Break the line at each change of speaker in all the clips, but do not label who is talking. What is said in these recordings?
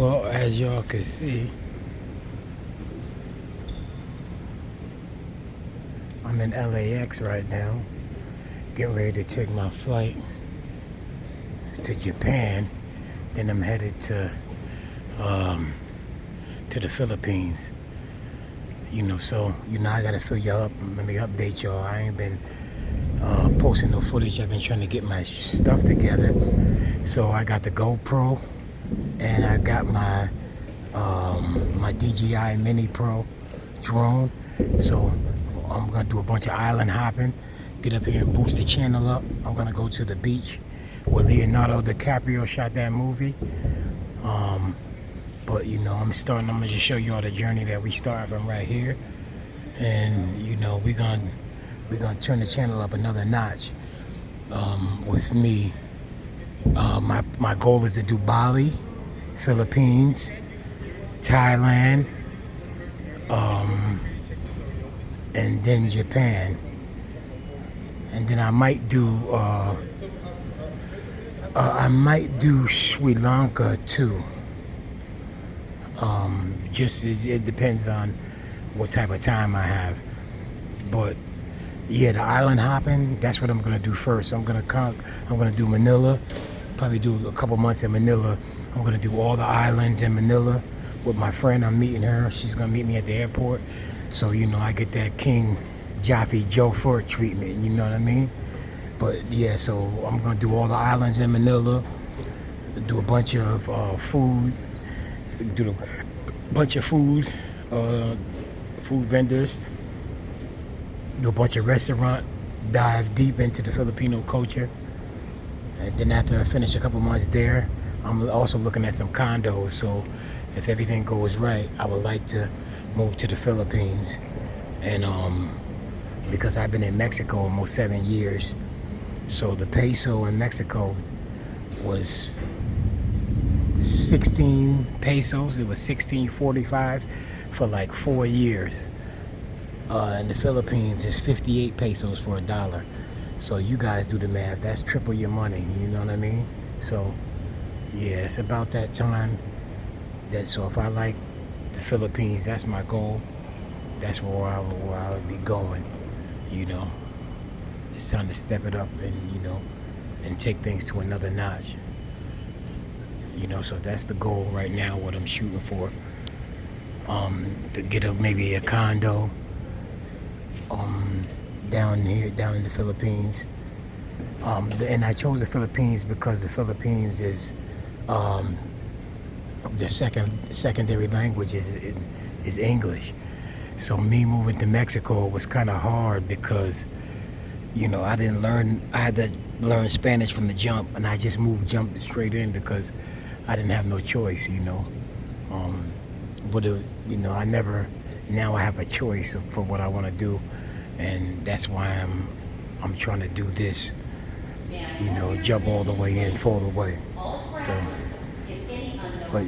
Well, as y'all can see, I'm in LAX right now, getting ready to take my flight to Japan. Then I'm headed um, to the Philippines. I gotta fill y'all up. Let me update y'all. I ain't been posting no footage. I've been trying to get my stuff together. So I got the GoPro, and I got my DJI Mini Pro drone. So I'm gonna do a bunch of island hopping, get up here and boost the channel up. I'm gonna go to the beach where Leonardo DiCaprio shot that movie. Um, but I'm gonna just show you all the journey that we start from right here, and we're gonna turn the channel up another notch. With me, my goal is to do Bali, Philippines, Thailand, and then Japan, and then I might do Sri Lanka too. Just it depends on what type of time I have. But yeah, the island hopping, that's what I'm gonna do first. I'm gonna do Manila, probably do a couple months in Manila. I'm gonna do all the islands in Manila with my friend. I'm meeting her. She's gonna meet me at the airport. So I get that King Jaffe Jofer treatment. You know what I mean? But yeah, so I'm gonna do all the islands in Manila. Do a bunch of food. Do a bunch of food vendors. Do a bunch of restaurant. Dive deep into the Filipino culture. And then after I finish a couple months there, I'm also looking at some condos. So if everything goes right, I would like to move to the Philippines. And because I've been in Mexico almost 7 years, so the peso in Mexico was 16 pesos. It was 16.45 for like 4 years. In the Philippines, it's 58 pesos for a dollar. So you guys do the math. That's triple your money. You know what I mean? So yeah, it's about that time. So if I like the Philippines, that's my goal. That's where I would be going. You know, it's time to step it up and take things to another notch. So that's the goal right now. What I'm shooting for. To get maybe a condo. Down in the Philippines. And I chose the Philippines because the Philippines is their secondary language is English. So me moving to Mexico was kind of hard because I had to learn Spanish from the jump, and I just jumped straight in because I didn't have no choice. But I never. Now I have a choice for what I want to do, and that's why I'm trying to do this. Jump all the way in, fall away. So, but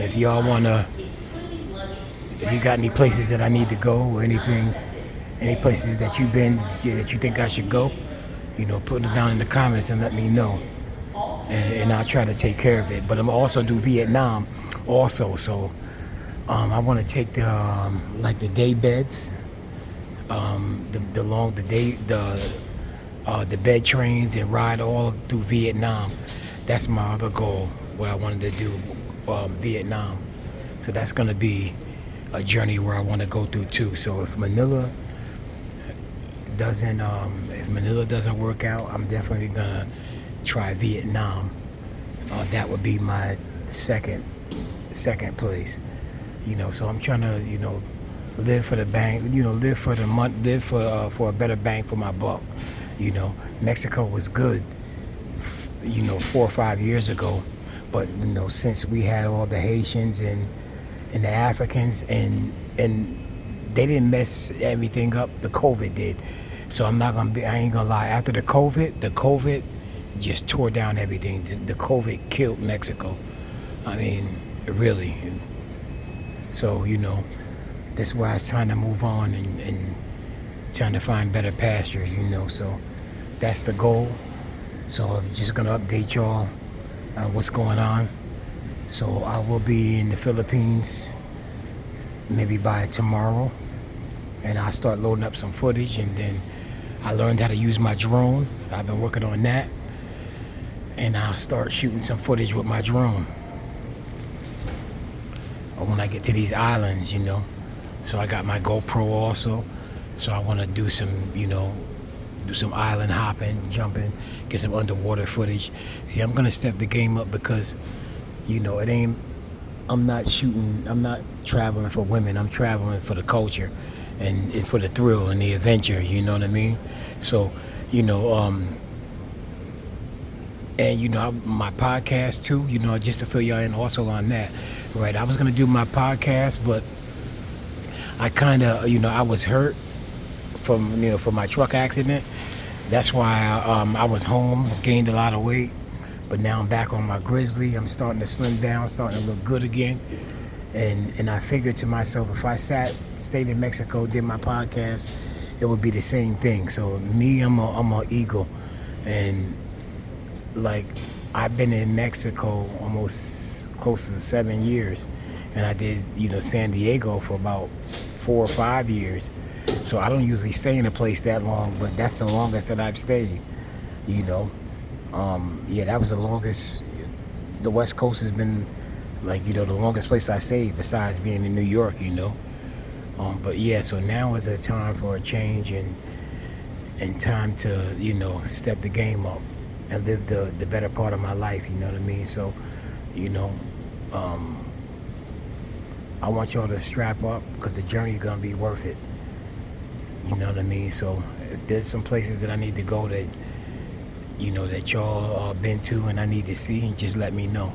if y'all wanna, if you got any places that I need to go or anything, any places that you've been that you think I should go, put it down in the comments and let me know, and I'll try to take care of it. But I'm also do Vietnam, also. So I want to take the day beds, the bed trains and ride all through Vietnam. That's my other goal. What I wanted to do, Vietnam. So that's gonna be a journey where I want to go through too. So if Manila doesn't work out, I'm definitely gonna try Vietnam. That would be my second place. So I'm trying to live for the bank, live for the month, live for a better bang for my buck. Mexico was good 4 or 5 years ago, but since we had all the Haitians and the Africans, and they didn't mess everything up, the COVID did. So I ain't gonna lie, after the COVID just tore down everything. The COVID killed Mexico. I mean, really. So that's why it's time to move on and trying to find better pastures. So that's the goal. So I'm just gonna update y'all on what's going on. So I will be in the Philippines maybe by tomorrow, and I'll start loading up some footage. And then I learned how to use my drone. I've been working on that, and I'll start shooting some footage with my drone when I get to these islands, So I got my GoPro also. So I want to do some, do some island hopping, jumping, get some underwater footage. See, I'm gonna step the game up because, it ain't. I'm not shooting. I'm not traveling for women. I'm traveling for the culture, and for the thrill and the adventure. You know what I mean? So, you know, and my podcast too. Just to fill y'all in also on that. Right, I was gonna do my podcast, but I kind of, I was hurt from my truck accident. That's why I was home, gained a lot of weight, but now I'm back on my Grizzly. I'm starting to slim down, starting to look good again. And I figured to myself, if I stayed in Mexico, did my podcast, it would be the same thing. So me, I'm a eagle, and like I've been in Mexico almost close to 7 years, and I did San Diego for about 4 or 5 years. So I don't usually stay in a place that long, but that's the longest that I've stayed. Yeah, that was the longest. The West Coast has been the longest place I stayed besides being in New York. But yeah, so now is a time for a change and time to step the game up and live the better part of my life. You know what I mean? So, um, I want y'all to strap up because the journey is gonna be worth it. You know what I mean? So if there's some places that I need to go that that y'all been to and I need to see, just let me know.